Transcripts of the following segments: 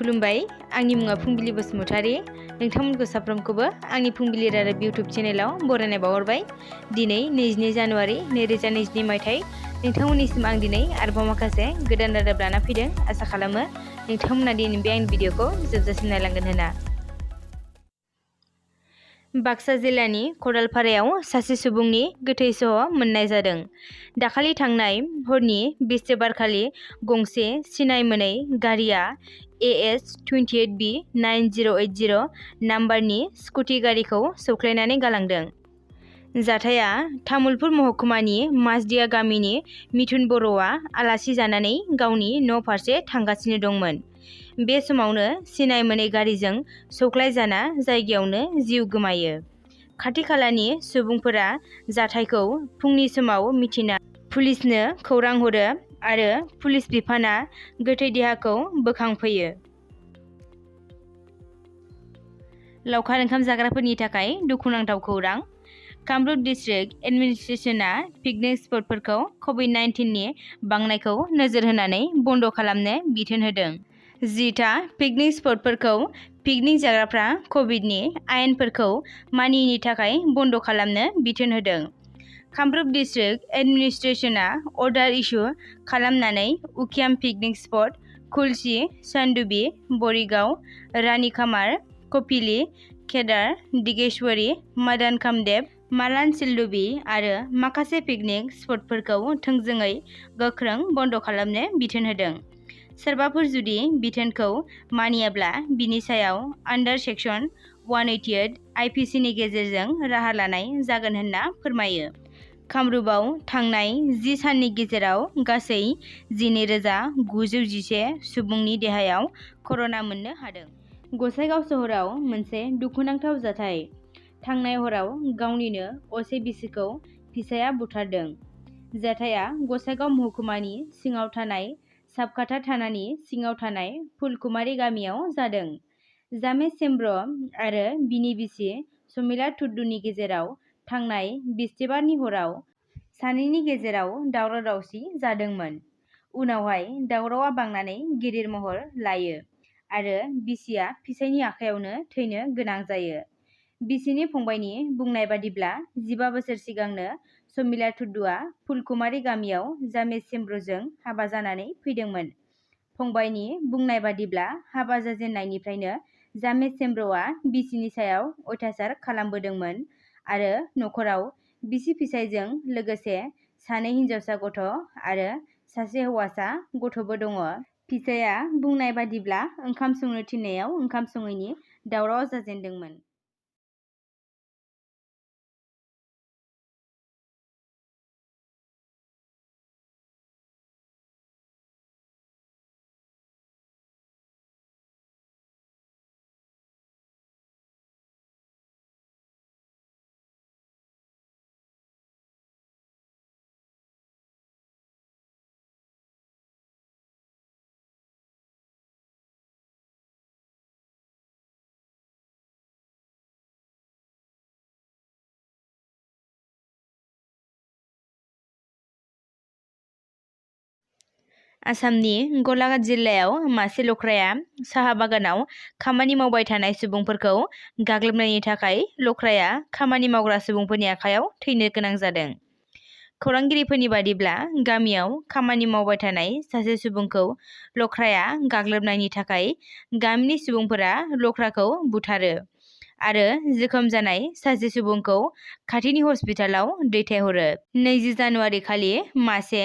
खुलुमबाय आंनि मुङा फुंबिलि बसुमतारी नोंथांमोनखौ साफ्रोमखौबो आंनि फुंबिलि रादाब इउट्युब चेनेलाव बरायनाय बावहरबाय। दिनै 22 जानुवारि 2022 मायथाइ नोंथांमोननिसिम आं दिनै आरोबाव माखासे गोदान रादाब लाना फैदों। आसा खालामो नोंथांमोना दिनै बे आंनि भिडिअखौ जोबजासिम नायलांगोन होनना। बाक्सा जिल्लानि खदालपारायाव सासे सुबुंनि गोथै सह मोननाय जादों। दाखालि थांनाय हरनि बिस्थिबारखालि गंसे सिनाय मोनै गारिया AS 28B 9080 नाम्बारनि स्कुटि गारिखौ सौख्लायनानै गालांदों। जाथाया तामुलपुर महकुमानि माजदिया गामिनि मिथुन बर'आ आलासि जानानै गावनि न' फारसे थांगासिनो दंमोन। बे समावनो सिनाय मोनै गारिजों सौख्लायजाना जायगायावनो जिउ गोमायो। खाथि खालानि सुबुंफोरा जाथायखौ फुंनि समाव मिथिना पुलिसनो खौरां हरो आरो पुलिस बिफाना गोथै देहाखौ बोखांफैयो। लावखार ओंखाम जाग्राफोरनि थाखाय दुखुनांथाव खौरां। कामरुप डिस्ट्रिक्ट एडमिनिस्ट्रेशना पिकनिक स्पटफोरखौ COVID-19नि बांनायखौ नोजोर होनानै बन्द खालामनो बिथोन होदों। 10टा पिकनिक स्पटफोरखौ पिकनिक जाग्राफ्रा कभिडनि आयेनफोरखौ मानियैनि थाखाय बन्द खालामनो बिथोन होदों। कामरुप डिस्ट्रिक्ट एडमिनिस्ट्रेशना अर्डार इस्यु खालामनानै उकियाम पिकनिक स्पट, कुलसि, सानदुबि, बरिगाव, रानिखामार, कपिली, केदार, दिगेश्वरी, मदन कामदेब, मालान सिलदुबि आरो माखासे पिकनिक स्पटफोरखौ थोंजोङै गोख्रों बन्द खालामनो बिथोन होदों। सोरबाफोर जुदि बिथोनखौ मानियाब्ला बिनि सायाव आन्डार सेक्सन 188 IPC नि गेजेरजों राहा लानाय जागोन होनना फोरमायो। कामरुपआव थांनाय 10 साननि गेजेराव गासै 12,911 सुबुंनि देहायाव कर'ना मोननो हादों। गसाइगाव सोहोराव मोनसे दुखुनांथाव जाथाय। थांनाय हराव गावनिनो असे बिसिखौ फिसाया बुथारदों। जाथाया गसाइगाव महकुमानि सिङाव थानाय साबकाथा थानानि सिङाव थानाय फुलकुमारि गामियाव जादों। जामेश चेम्ब्र आरो बिनि बिसि समिला टुडुनि गेजेराव थांनाय बिस्थिबारनि हराव सानैनि गेजेराव दावराव दावसि जादोंमोन। उनावहाय दावरावआ बांनानै गिदिर महर लायो आरो बिसिया फिसायनि आखायावनो थैनो गोनां जायो। बिसिनि फंबायनि बुंनाय बादिब्ला 15 बोसोर सिगांनो समिला टुडुआ फुलकुमारि गामियाव जामेश चेम्ब्रजों हाबा जानानै फैदोंमोन। फंबायनि बुंनाय बादिब्ला हाबा जाजेननायनिफ्रायनो जामेश चेम्ब्रआ बिसिनि सायाव अयथासार खालामबोदोंमोन आरो नखराव बिसि फिसायजों लोगोसे 2 हिनजावसा गथ' आरो सासे हौवासा गथ'बो दङ। फिसाया बुंनाय बादिब्ला ओंखाम संनो थिननायाव ओंखाम सङैनि दावराव जाजेनदोंमोन। आसामनि गलाघाट जिल्लायाव मासे लख्राया साहा बागानाव खामानि मावबाय थानाय सुबुंफोरखौ गाग्लोबनायनि थाखाय लख्राया खामानि मावग्रा सुबुंफोरनि आखायाव थैनो गोनां जादों। खौरांगिरिफोरनि बादिब्ला गामियाव खामानि मावबाय थानाय सासे सुबुंखौ लख्राया गाग्लोबनायनि थाखाय गामिनि सुबुंफोरा लख्राखौ बुथारो आरो जोखोम जानाय सासे सुबुंखौ खाथिनि हस्पिटालाव दैथायहरो। 20 जानुवारि खालि मासे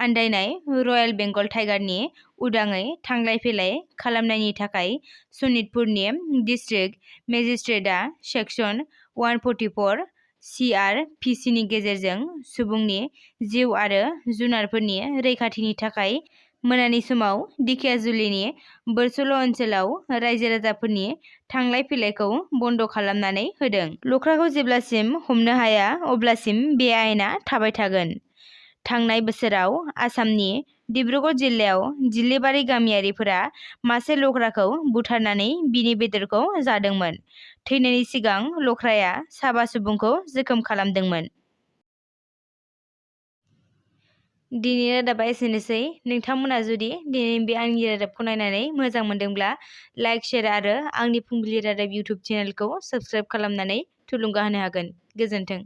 आन्दायनाय रयेल बेंगल टाइगारनि उदाङै थांलाय फैलाय खालामनायनि थाखाय सनितपुरनि डिस्ट्रिक्ट मेजिस्ट्रेटआ सेक्सन 144 CRPC नि गेजेरजों सुबुंनि जिउ आरो जुनारफोरनि रैखाथिनि थाखाय मोनानि समाव दिखियाजुलिनि बोरसोल' ओनसोलाव रायजो राजाफोरनि थांलाय फैलायखौ बन्द खालामनानै होदों। लख्राखौ जेब्लासिम हमनो हाया अब्लासिम बे आयेना थाबाय थागोन। थांनाय बोसोराव आसामनि डिब्रुगड़ जिल्लायाव जिल्लेबारि गामियारिफोरा मासे लख्राखौ बुथारनानै बिनि बेदरखौ जादोंमोन। थैनायनि सिगां लख्राया 7 सुबुंखौ जोखोम खालामदोंमोन। दिनै रादाबा एसेनोसै। नोंथांमोना जुदि दिनै बे आंनि रादाबखौ नायनानै मोजां मोनदोंब्ला लाइक, शेयार आरो आंनि फुंबिलि रादाब इउटुब चेनेलखौ साबस्क्राइब खालामनानै थुलुंगा होनो हागोन। गोजोन्थों।